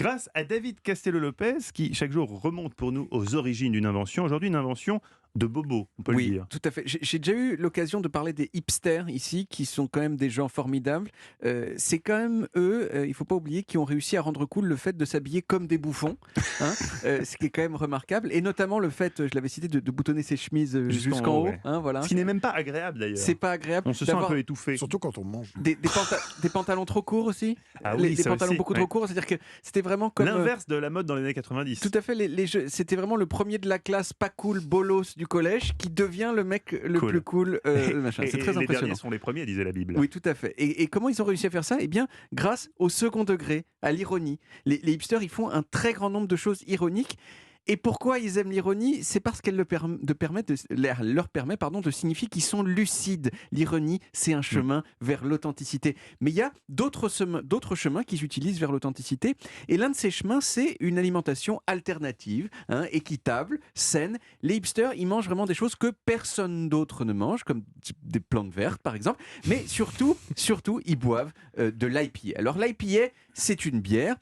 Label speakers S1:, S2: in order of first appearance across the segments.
S1: grâce à David Castello-Lopez qui chaque jour remonte pour nous aux origines d'une invention. Aujourd'hui, une invention de bobo, on peut le
S2: Oui,
S1: dire.
S2: tout à fait. J'ai déjà eu l'occasion de parler des hipsters ici, qui sont quand même des gens formidables. C'est quand même eux, il ne faut pas oublier, qui ont réussi à rendre cool le fait de s'habiller comme des bouffons, hein, ce qui est quand même remarquable. Et notamment le fait, je l'avais cité, de boutonner ses chemises jusqu'en haut.
S1: Ouais.
S2: Hein, voilà.
S1: Ce qui n'est même pas agréable d'ailleurs.
S2: C'est pas agréable.
S1: On se sent un peu étouffé.
S3: Surtout quand on mange.
S2: Des pantalons trop courts aussi.
S1: Ah oui,
S2: Des
S1: ça
S2: pantalons
S1: aussi,
S2: beaucoup
S1: ouais.
S2: trop courts. C'est-à-dire que c'était vraiment comme.
S1: L'inverse de la mode dans les années 90.
S2: Tout à fait, c'était vraiment le premier de la classe pas cool, bolos du collège, qui devient le mec le
S1: Cool.
S2: plus cool. Machin. C'est très
S1: les
S2: impressionnant.
S1: derniers sont les premiers, disait la Bible.
S2: Oui, tout à fait. Et comment ils ont réussi à faire ça? Eh bien, grâce au second degré, à l'ironie. Les hipsters, ils font un très grand nombre de choses ironiques. Et pourquoi ils aiment l'ironie? C'est parce qu'elle leur permet de signifier qu'ils sont lucides. L'ironie, c'est un chemin vers l'authenticité. Mais il y a d'autres chemins qu'ils utilisent vers l'authenticité. Et l'un de ces chemins, c'est une alimentation alternative, hein, équitable, saine. Les hipsters, ils mangent vraiment des choses que personne d'autre ne mange, comme des plantes vertes, par exemple. Mais surtout, ils boivent de l'IPA. Alors l'IPA, c'est une bière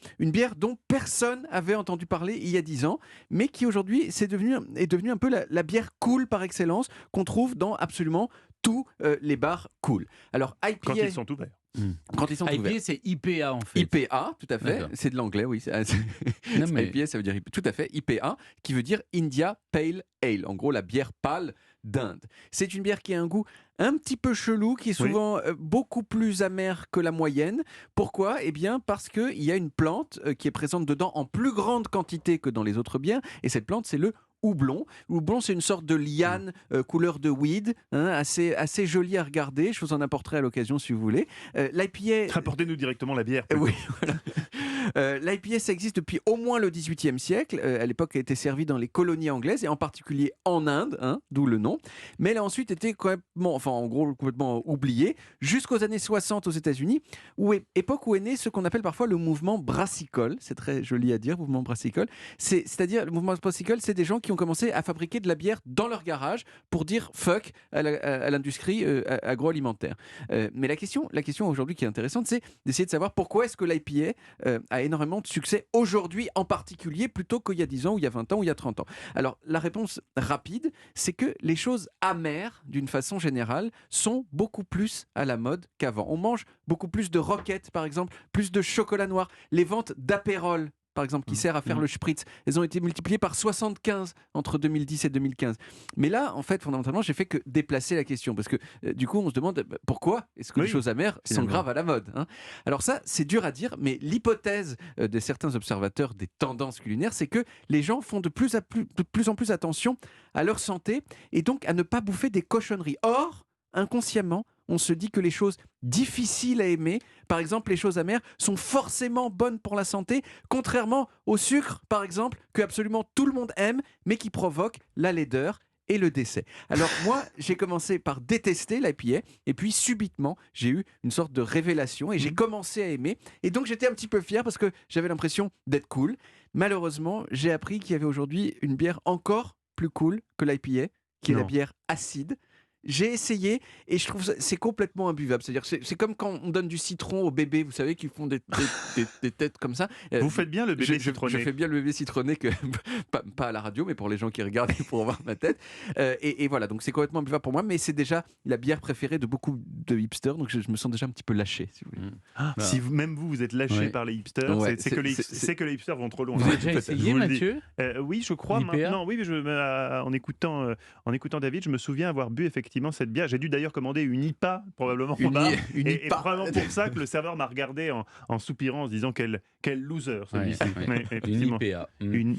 S2: dont personne avait entendu parler il y a 10 ans, mais qui aujourd'hui est devenue un peu la bière cool par excellence qu'on trouve dans absolument tous les bars cool. Alors IPA,
S1: Quand ils sont ouverts.
S2: quand ils sont ouverts.
S4: IPA, c'est IPA en fait.
S2: IPA, tout à fait.
S4: D'accord.
S2: C'est de l'anglais, oui.
S4: Non, mais-
S2: IPA, ça veut dire tout à fait. IPA, qui veut dire India Pale Ale. En gros, la bière pâle d'Inde. C'est une bière qui a un goût un petit peu chelou, qui est souvent beaucoup plus amer que la moyenne. Pourquoi? Eh bien, parce qu'il y a une plante qui est présente dedans en plus grande quantité que dans les autres bières. Et cette plante, c'est le houblon. Le houblon, c'est une sorte de liane couleur de weed, hein, assez jolie à regarder. Je vous en apporterai à l'occasion si vous voulez. L'IPA...
S1: Rapportez-nous directement la bière.
S2: Oui, voilà. L'IPA, ça existe depuis au moins le XVIIIe siècle. À l'époque, elle était servie dans les colonies anglaises et en particulier en Inde, hein, d'où le nom. Mais elle a ensuite été complètement oubliée jusqu'aux années 60 aux États-Unis, époque où est né ce qu'on appelle parfois le mouvement brassicole. C'est très joli à dire, mouvement brassicole. C'est-à-dire, le mouvement brassicole, c'est des gens qui ont commencé à fabriquer de la bière dans leur garage pour dire fuck à l'industrie agroalimentaire. Mais la question aujourd'hui qui est intéressante, c'est d'essayer de savoir pourquoi est-ce que l'IPA a énormément de succès aujourd'hui en particulier, plutôt qu'il y a 10 ans, ou il y a 20 ans, ou il y a 30 ans. Alors, la réponse rapide, c'est que les choses amères, d'une façon générale, sont beaucoup plus à la mode qu'avant. On mange beaucoup plus de roquettes, par exemple, plus de chocolat noir. Les ventes d'apérol, par exemple, qui sert à faire le spritz, elles ont été multipliées par 75 entre 2010 et 2015. Mais là, en fait, fondamentalement, j'ai fait que déplacer la question, parce que du coup, on se demande pourquoi est-ce que les choses amères sont graves à la mode, hein? Alors ça, c'est dur à dire, mais l'hypothèse de certains observateurs des tendances culinaires, c'est que les gens font de plus en plus attention à leur santé et donc à ne pas bouffer des cochonneries. Or, inconsciemment, on se dit que les choses difficiles à aimer, par exemple les choses amères, sont forcément bonnes pour la santé, contrairement au sucre, par exemple, que absolument tout le monde aime, mais qui provoque la laideur et le décès. Alors moi, j'ai commencé par détester l'IPA, et puis subitement, j'ai eu une sorte de révélation, et j'ai commencé à aimer, et donc j'étais un petit peu fier, parce que j'avais l'impression d'être cool. Malheureusement, j'ai appris qu'il y avait aujourd'hui une bière encore plus cool que l'IPA, qui est la bière acide. J'ai essayé et je trouve que c'est complètement imbuvable. C'est-à-dire, c'est comme quand on donne du citron aux bébés, vous savez, qui font des têtes comme ça.
S1: Vous faites bien le bébé citronné.
S2: Je fais bien le bébé citronné, pas à la radio, mais pour les gens qui regardent et pour voir ma tête. Et voilà, donc c'est complètement imbuvable pour moi, mais c'est déjà la bière préférée de beaucoup de hipsters, donc je me sens déjà un petit peu lâché, si vous voulez.
S1: Si même vous êtes lâché par les hipsters,
S2: Ouais,
S1: c'est que les hipsters vont trop loin.
S4: Vous avez déjà essayé, Mathieu?
S1: Oui, je crois
S4: L'IPA?
S1: maintenant. Oui, en écoutant David, je me souviens avoir bu effectivement cette bière. J'ai dû d'ailleurs commander une IPA, probablement en bar. Et probablement pour ça que le serveur m'a regardé en soupirant, en se disant quel loser celui-ci.
S4: Ouais.
S1: Ouais,
S4: Une
S1: effectivement.
S4: IPA.
S1: Une